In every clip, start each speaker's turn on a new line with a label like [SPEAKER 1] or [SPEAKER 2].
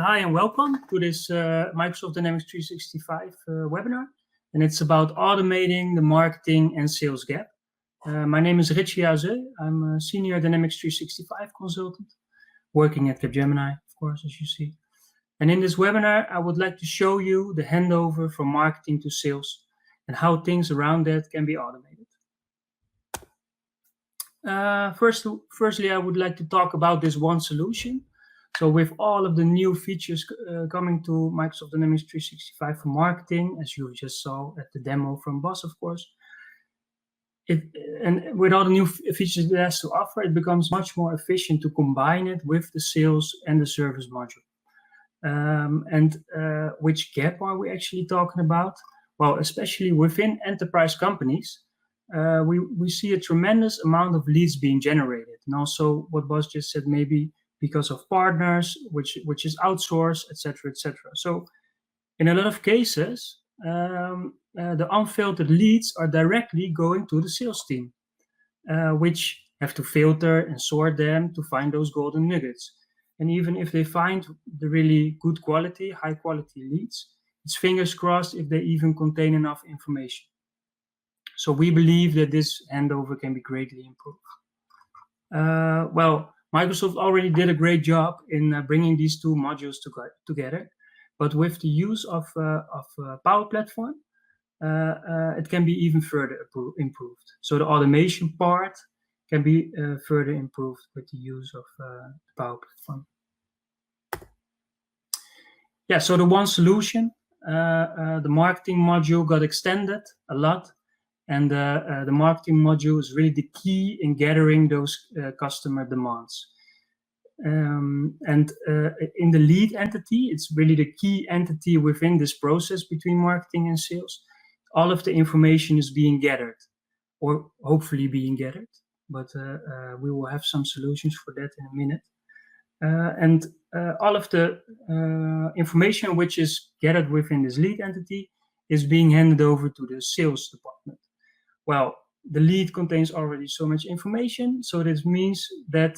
[SPEAKER 1] Hi and welcome to this Microsoft Dynamics 365 webinar, and it's about automating the marketing and sales gap. My name is Ritchey Hazeu. I'm a senior Dynamics 365 consultant working at Capgemini, of course, as you see. And in this webinar, I would like to show you the handover from marketing to sales and how things around that can be automated. Firstly, I would like to talk about this one solution. So with all of the new features coming to Microsoft Dynamics 365 for marketing, as you just saw at the demo from Boss, of course, and with all the new features it has to offer, it becomes much more efficient to combine it with the sales and the service module. Which gap are we actually talking about? Well, especially within enterprise companies, we see a tremendous amount of leads being generated. And also what Boss just said, maybe because of partners, which is outsourced, etc., etc. So in a lot of cases, the unfiltered leads are directly going to the sales team, which have to filter and sort them to find those golden nuggets. And even if they find the really good quality, high quality leads, it's fingers crossed if they even contain enough information. So we believe that this handover can be greatly improved. Well, Microsoft already did a great job in bringing these two modules together, but with the use of Power Platform, it can be even further improved. So the automation part can be further improved with the use of the Power Platform. Yeah, so the one solution, the marketing module got extended a lot, and the marketing module is really the key in gathering those customer demands. In the lead entity, it's really the key entity within this process between marketing and sales. All of the information is being gathered, or hopefully being gathered, but we will have some solutions for that in a minute. All of the information which is gathered within this lead entity is being handed over to the sales department. Well, the lead contains already so much information, so this means that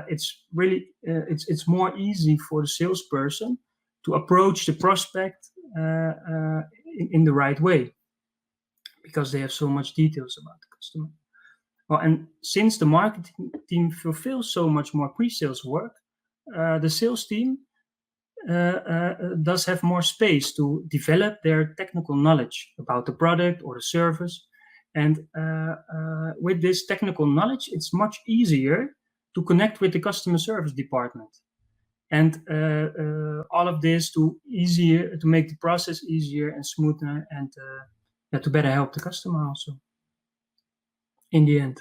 [SPEAKER 1] it's really it's more easy for the salesperson to approach the prospect in the right way, because they have so much details about the customer. Well, and since the marketing team fulfills so much more pre-sales work, the sales team does have more space to develop their technical knowledge about the product or the service. And with this technical knowledge, it's much easier to connect with the customer service department. And all of this to make the process easier and smoother, and to better help the customer also in the end.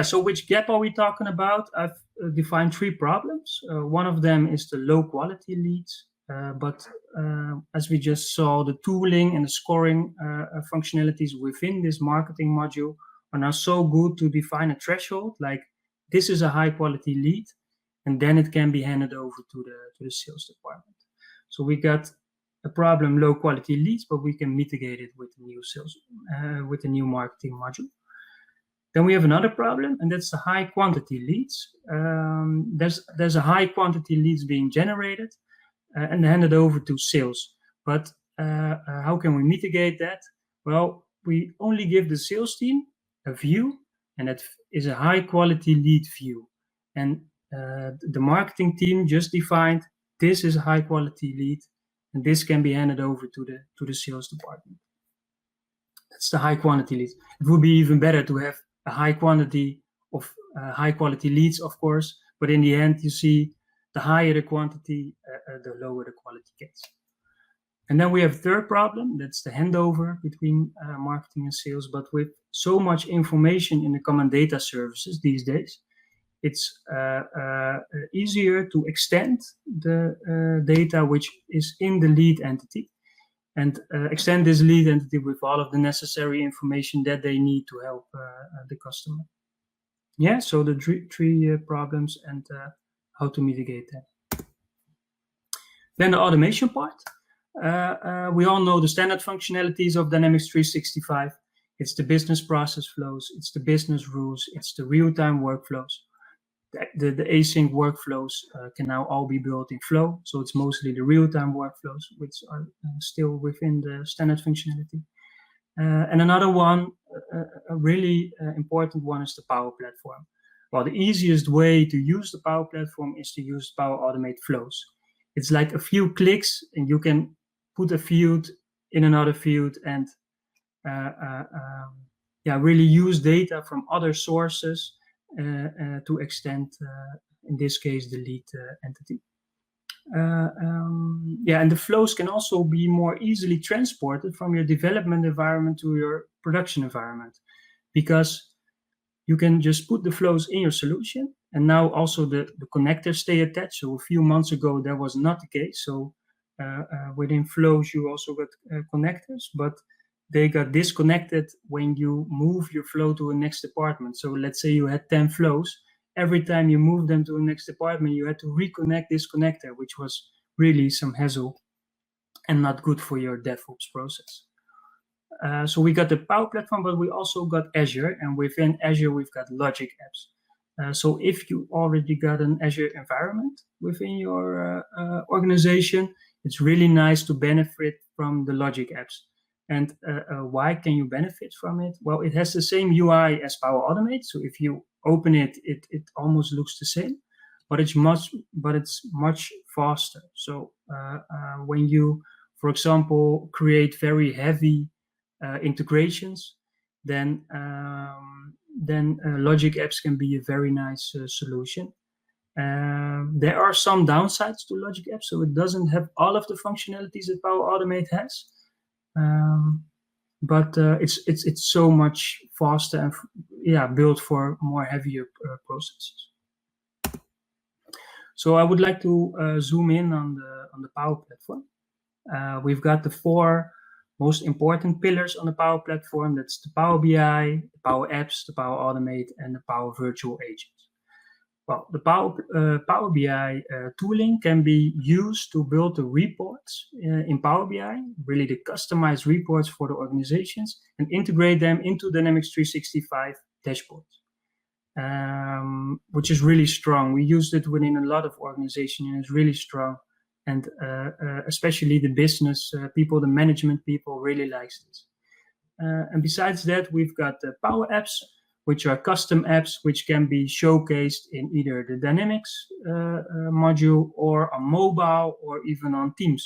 [SPEAKER 1] So which gap are we talking about? I've defined three problems. One of them is the low quality leads. But as we just saw, the tooling and the scoring functionalities within this marketing module are now so good to define a threshold, like this is a high quality lead, and then it can be handed over to the sales department. So we got a problem, low quality leads, but we can mitigate it with the new sales, with the new marketing module. Then we have another problem, and that's the high quantity leads. There's a high quantity leads being generated and handed over to sales. But how can we mitigate that? Well, we only give the sales team a view, and that is a high quality lead view. And the marketing team just defined this is a high quality lead, and this can be handed over to the sales department. That's the high quantity leads. It would be even better to have a high quantity of high quality leads, of course, but in the end, you see, the higher the quantity, the lower the quality gets. And then we have a third problem, that's the handover between marketing and sales. But with so much information in the common data services these days, it's easier to extend the data which is in the lead entity, and extend this lead entity with all of the necessary information that they need to help the customer. Yeah, so the three problems and how to mitigate that. Then the automation part. We all know the standard functionalities of Dynamics 365. It's the business process flows, it's the business rules, it's the real-time workflows. the async workflows can now all be built in Flow. So it's mostly the real-time workflows, which are still within the standard functionality. And another one, a really important one, is the Power Platform. Well, the easiest way to use the Power Platform is to use Power Automate flows. It's like a few clicks, and you can put a field in another field and really use data from other sources to extend, in this case, the lead entity. And the flows can also be more easily transported from your development environment to your production environment, because you can just put the flows in your solution, and now also the connectors stay attached. So a few months ago, that was not the case. So within flows, you also got connectors, but they got disconnected when you move your flow to a next department. So let's say you had 10 flows. Every time you move them to the next department, you had to reconnect this connector, which was really some hassle and not good for your DevOps process. So we got the Power Platform, but we also got Azure, and within Azure, we've got Logic Apps. So if you already got an Azure environment within your organization, it's really nice to benefit from the Logic Apps. And why can you benefit from it? Well, it has the same UI as Power Automate. So if you open it, it almost looks the same, but it's much faster. So when you, for example, create very heavy integrations, then Logic Apps can be a very nice solution. There are some downsides to Logic Apps, so it doesn't have all of the functionalities that Power Automate has. But it's so much faster and built for more heavier processes. So I would like to zoom in on the Power Platform. We've got the 4 most important pillars on the Power Platform. That's the Power BI, the Power Apps, the Power Automate, and the Power Virtual Agents. Well, the Power BI tooling can be used to build the reports in Power BI, really the customized reports for the organizations, and integrate them into Dynamics 365 dashboards, which is really strong. We used it within a lot of organizations, and it's really strong. And especially the business people, the management people really likes this. And besides that, we've got the Power Apps, which are custom apps which can be showcased in either the Dynamics module or on mobile or even on Teams.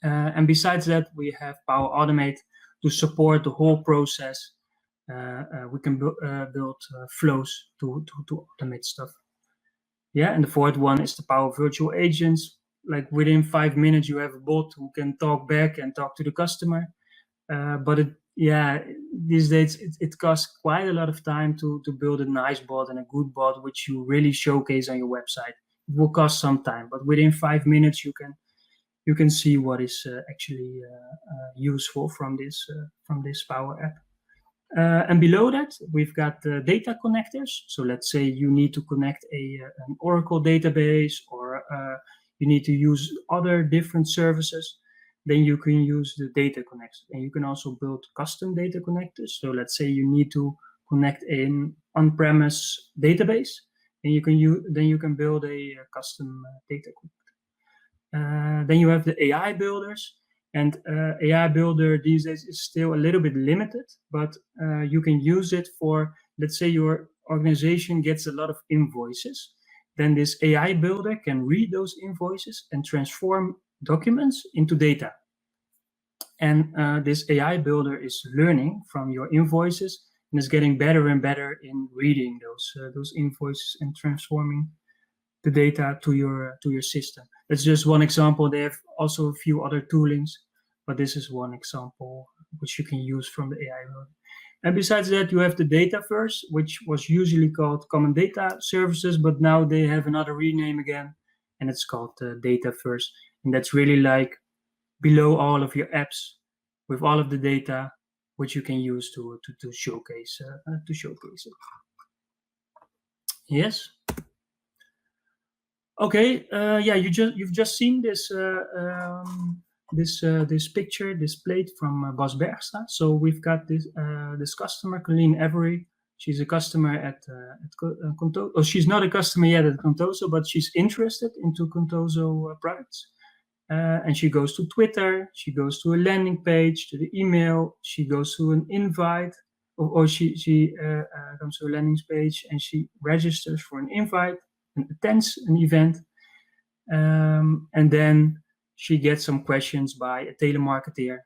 [SPEAKER 1] And besides that, we have Power Automate to support the whole process. We can build flows to automate stuff. Yeah, and the 4th one is the Power Virtual Agents. Like within 5 minutes, you have a bot who can talk back and talk to the customer. But these days it costs quite a lot of time to build a nice bot and a good bot, which you really showcase on your website. It will cost some time, but within 5 minutes you can see what is actually useful from this Power App. And below that, we've got the data connectors. So let's say you need to connect an Oracle database, or you need to use other different services. Then you can use the data connectors, and you can also build custom data connectors. So let's say you need to connect an on-premise database, and you can build a custom data connector. Then you have the AI builders, and AI builder these days is still a little bit limited, but you can use it for, let's say your organization gets a lot of invoices. Then this AI builder can read those invoices and transform documents into data. And this AI builder is learning from your invoices and is getting better and better in reading those invoices and transforming the data to your system. That's just one example. They have also a few other toolings, but this is one example which you can use from the AI builder. And besides that, you have the Dataverse, which was usually called Common Data Services, but now they have another rename again, and it's called Dataverse. And that's really like below all of your apps with all of the data which you can use to showcase it. Yes. Okay. You've just seen this this picture displayed from Bas Bergstra. So we've got this customer, Colleen Avery, She's a customer at Contoso. Oh, she's not a customer yet at Contoso, but she's interested into Contoso products. And she goes to Twitter, she goes to a landing page, to the email, she goes to an invite, or she comes to a landing page and she registers for an invite and attends an event. And then she gets some questions by a telemarketer,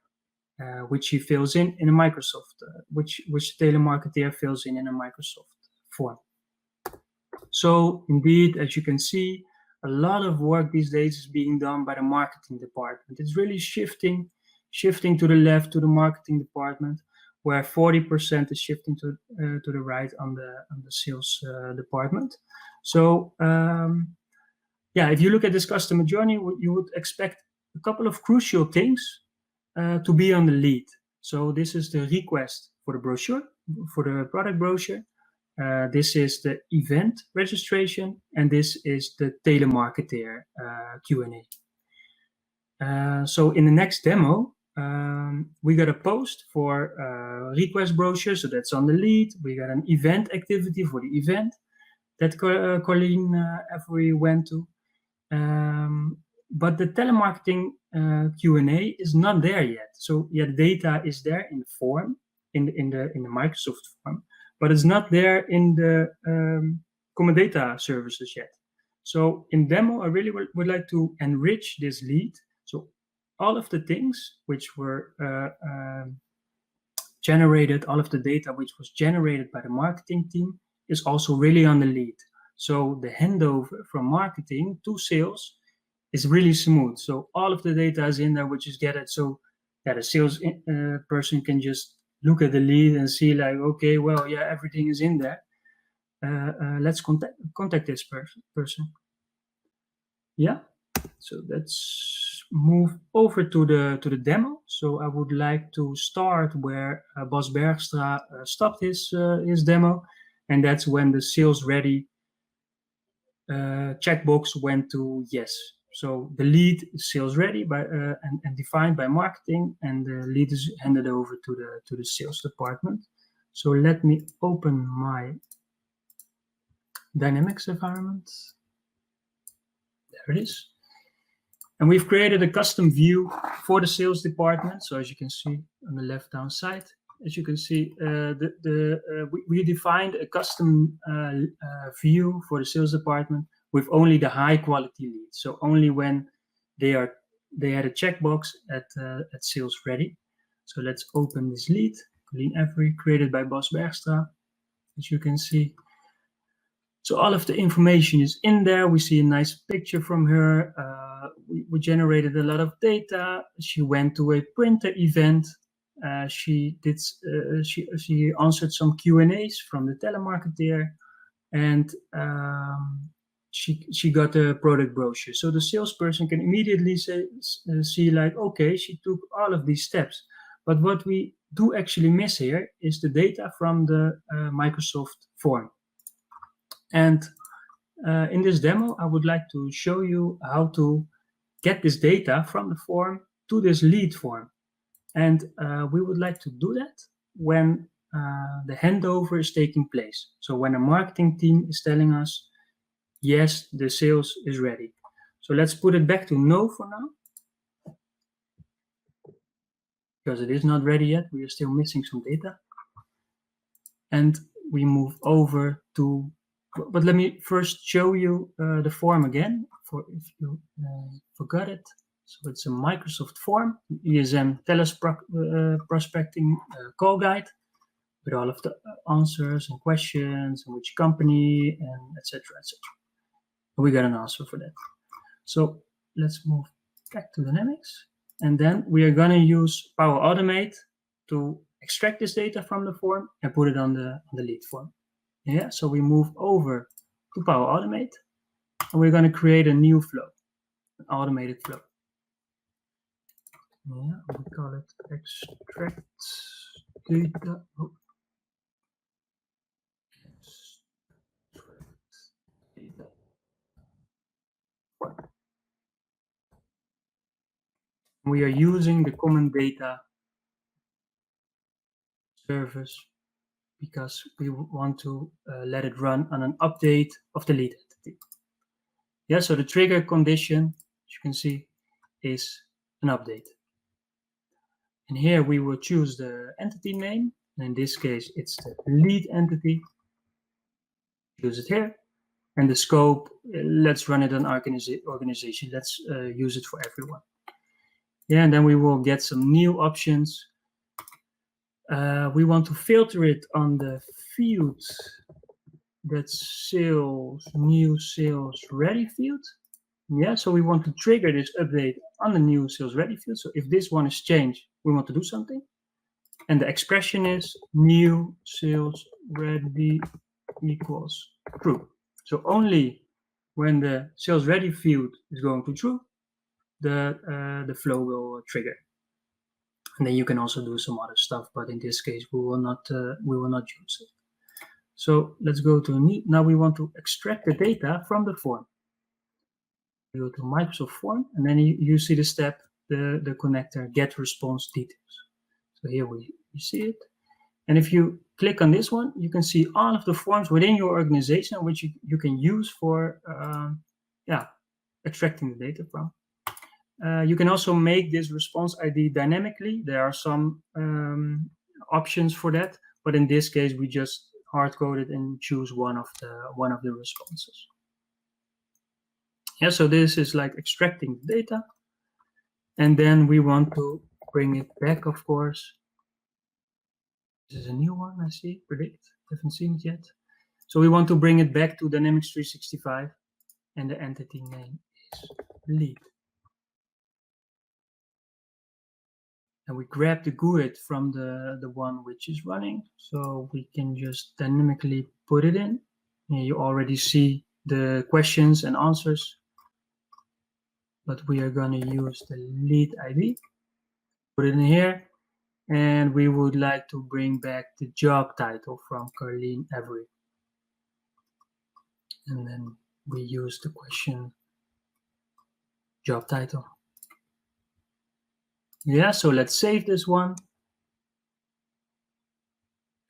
[SPEAKER 1] which she fills in a Microsoft, which telemarketer fills in a Microsoft form. So indeed, as you can see, a lot of work these days is being done by the marketing department. It's really shifting to the left, to the marketing department, where 40% is shifting to the right on the sales department. So yeah, if you look at this customer journey, you would expect a couple of crucial things to be on the lead. So this is the request for the brochure, for the product brochure. This is the event registration, and this is the telemarketer Q&A. So in the next demo, we got a post for request brochure, so that's on the lead. We got an event activity for the event that Colleen Avery went to. But the telemarketing Q&A is not there yet. So yeah, the data is there in the form, in the Microsoft form, but it's not there in the common data services yet. So in demo, I really would like to enrich this lead. So all of the things which were generated, all of the data which was generated by the marketing team is also really on the lead. So the handover from marketing to sales is really smooth. So all of the data is in there, which is gathered. So that a sales person can just look at the lead and see like, okay, well, yeah, everything is in there. Let's contact this person. Yeah. So let's move over to the demo. So I would like to start where Bas Bergstra stopped his demo, and that's when the sales ready checkbox went to yes. So the lead is sales ready by and defined by marketing, and the lead is handed over to the sales department. So let me open my Dynamics environment. There it is. And we've created a custom view for the sales department. So as you can see on the left-down side, as you can see, we defined a custom view for the sales department with only the high quality leads. So only when they had a checkbox at sales ready. So let's open this lead, Colleen Avery, created by Bas Bergstra, as you can see. So all of the information is in there. We see a nice picture from her. We generated a lot of data. She went to a printer event. She answered some Q&As from the telemarketer, and she got a product brochure. So the salesperson can immediately see like, okay, she took all of these steps. But what we do actually miss here is the data from the Microsoft form. And in this demo, I would like to show you how to get this data from the form to this lead form. And we would like to do that when the handover is taking place. So when a marketing team is telling us, yes, the sales is ready. So let's put it back to no for now, because it is not ready yet. We are still missing some data. And we move over to, but let me first show you the form again, for if you forgot it. So it's a Microsoft form, ESM prospecting call guide with all of the answers and questions and which company and etc. etc. We got an answer for that. So let's move back to Dynamics, and then we are going to use Power Automate to extract this data from the form and put it on the lead form. Yeah, so we move over to Power Automate, and we're going to create a new flow, an automated flow. Yeah, we call it extract data. Oh. We are using the common data service because we want to let it run on an update of the lead entity. Yeah, so the trigger condition, as you can see, is an update. And here we will choose the entity name. And in this case, it's the lead entity. Use it here. And the scope, let's run it on organization. Let's use it for everyone. Yeah, and then we will get some new options. We want to filter it on the field that's new sales ready field. Yeah, so we want to trigger this update on the new sales ready field. So if this one is changed, we want to do something. And the expression is new sales ready equals true. So only when the sales ready field is going to true, the flow will trigger. And then you can also do some other stuff, but in this case we will not use it. So let's go to now we want to extract the data from the form. You go to Microsoft Form, and then you see the step, the connector get response details. So here you see it. And if you click on this one, you can see all of the forms within your organization which you can use for extracting the data from. You can also make this response ID dynamically. There are some options for that, but in this case we just hard-code it and choose one of the responses. Yeah, so this is like extracting the data, and then we want to bring it back, of course. This is a new one, I see, predict, haven't seen it yet. So we want to bring it back to Dynamics 365, and the entity name is lead. And we grab the GUID from the one which is running, so we can just dynamically put it in. And you already see the questions and answers, but we are going to use the lead ID. Put it in here, and we would like to bring back the job title from Carleen Avery. And then we use the question job title. Yeah, so let's save this one.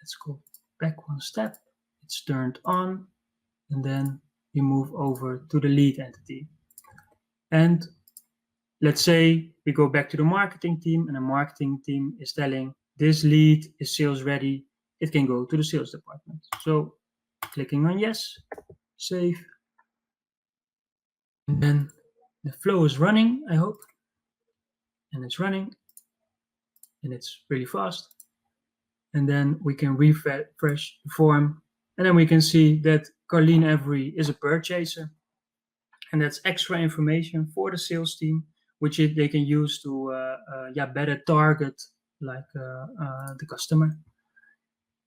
[SPEAKER 1] Let's go back one step. It's turned on, and then you move over to the lead entity. And let's say we go back to the marketing team, and the marketing team is telling this lead is sales ready. It can go to the sales department. So clicking on yes, save. And then the flow is running, I hope. And it's running, and it's really fast. And then we can refresh the form, and then we can see that Carleen Avery is a purchaser, and that's extra information for the sales team, which they can use to better target the customer.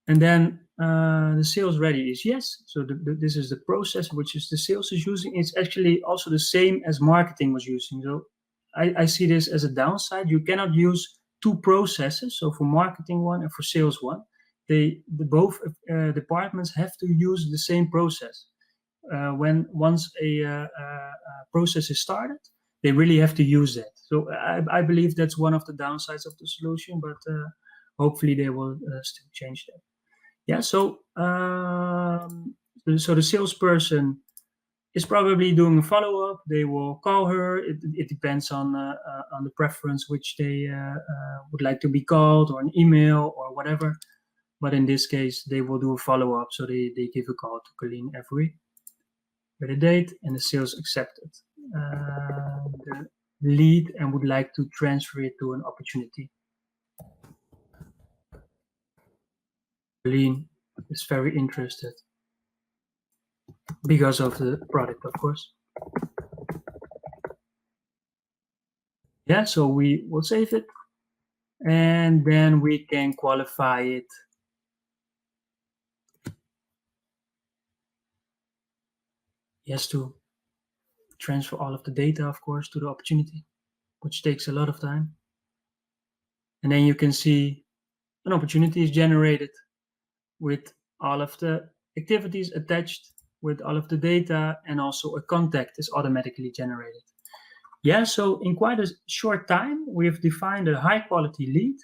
[SPEAKER 1] And then the sales ready is yes. So this is the process which is the sales is using. It's actually also the same as marketing was using. So I see this as a downside. You cannot use two processes, so for marketing one and for sales one. Both departments have to use the same process. Once a process is started, they really have to use that. So I believe that's one of the downsides of the solution, but hopefully they will still change that. Yeah, so the salesperson is probably doing a follow-up. They will call her. It depends on the preference which they would like to be called, or an email or whatever. But in this case, they will do a follow-up. So they give a call to Carleen Avery with a date, and the sales accepted the lead and would like to transfer it to an opportunity. Carleen is very interested because of the product, of course. Yeah, so we will save it, and then we can qualify it. He has to transfer all of the data, of course, to the opportunity, which takes a lot of time. And then you can see an opportunity is generated with all of the activities attached, with all of the data, and also a contact is automatically generated. Yeah, so in quite a short time, we have defined a high quality lead.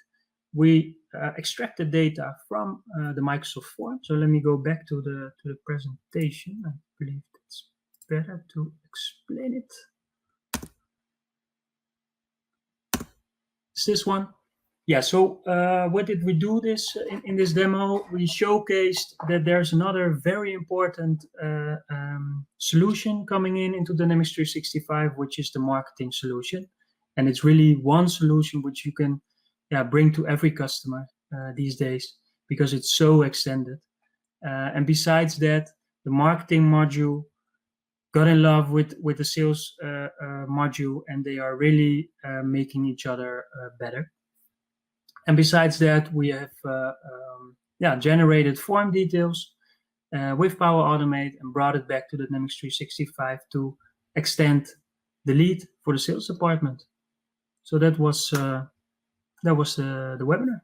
[SPEAKER 1] We extract the data from the Microsoft form. So let me go back to the presentation. I believe it's better to explain it. Is this one? Yeah, so what did we do this in this demo? We showcased that there's another very important solution coming into Dynamics 365, which is the marketing solution. And it's really one solution which you can bring to every customer these days, because it's so extended. And besides that, the marketing module got in love with the sales module, and they are really making each other better. And besides that, we have generated form details with Power Automate and brought it back to the Dynamics 365 to extend the lead for the sales department. So that was the webinar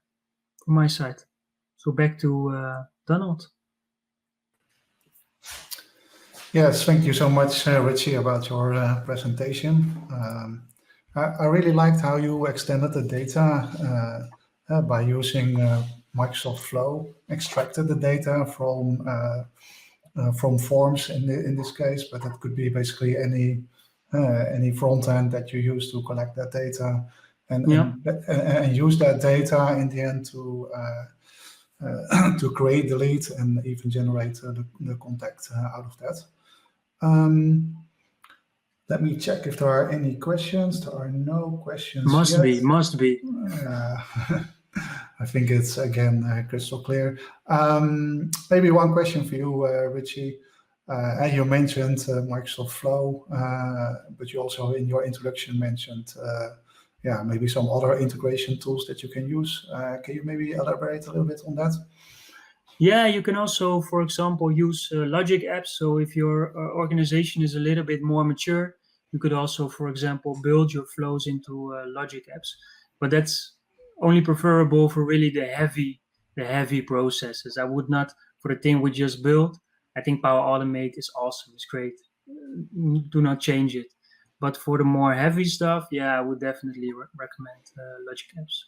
[SPEAKER 1] from my side. So back to Donald.
[SPEAKER 2] Yes, thank you so much, Ritchey, about your presentation. I really liked how you extended the data by using Microsoft Flow, extracted the data from forms in this case, but it could be basically any front end that you use to collect that data, and use that data in the end to create the lead and even generate the contact out of that. Let me check if there are any questions. There are no questions yet.
[SPEAKER 1] Must be.
[SPEAKER 2] I think it's, again, crystal clear. Maybe one question for you, Ritchey. You mentioned Microsoft Flow, but you also in your introduction mentioned maybe some other integration tools that you can use. Can you maybe elaborate a little bit on that?
[SPEAKER 1] Yeah, you can also, for example, use logic apps. So if your organization is a little bit more mature, you could also, for example, build your flows into logic apps. But that's only preferable for really the heavy processes. I would not, for the thing we just built, I think Power Automate is awesome. It's great. Do not change it. But for the more heavy stuff, I would definitely recommend logic apps.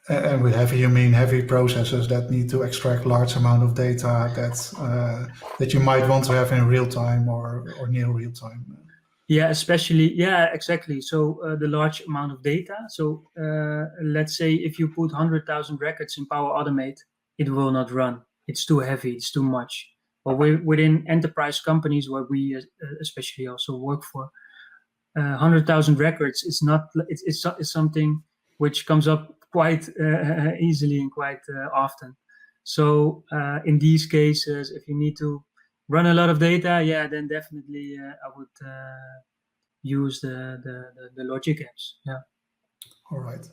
[SPEAKER 2] And with heavy, you mean heavy processes that need to extract large amount of data that you might want to have in real time or near real time.
[SPEAKER 1] Yeah, exactly. So the large amount of data. So let's say if you put 100,000 records in Power Automate, it will not run. It's too heavy. It's too much. But within enterprise companies where we especially also work for, 100,000 records is not. It's something which comes up quite easily and quite often. So in these cases, if you need to run a lot of data, then definitely I would use the logic apps. Yeah.
[SPEAKER 2] All right.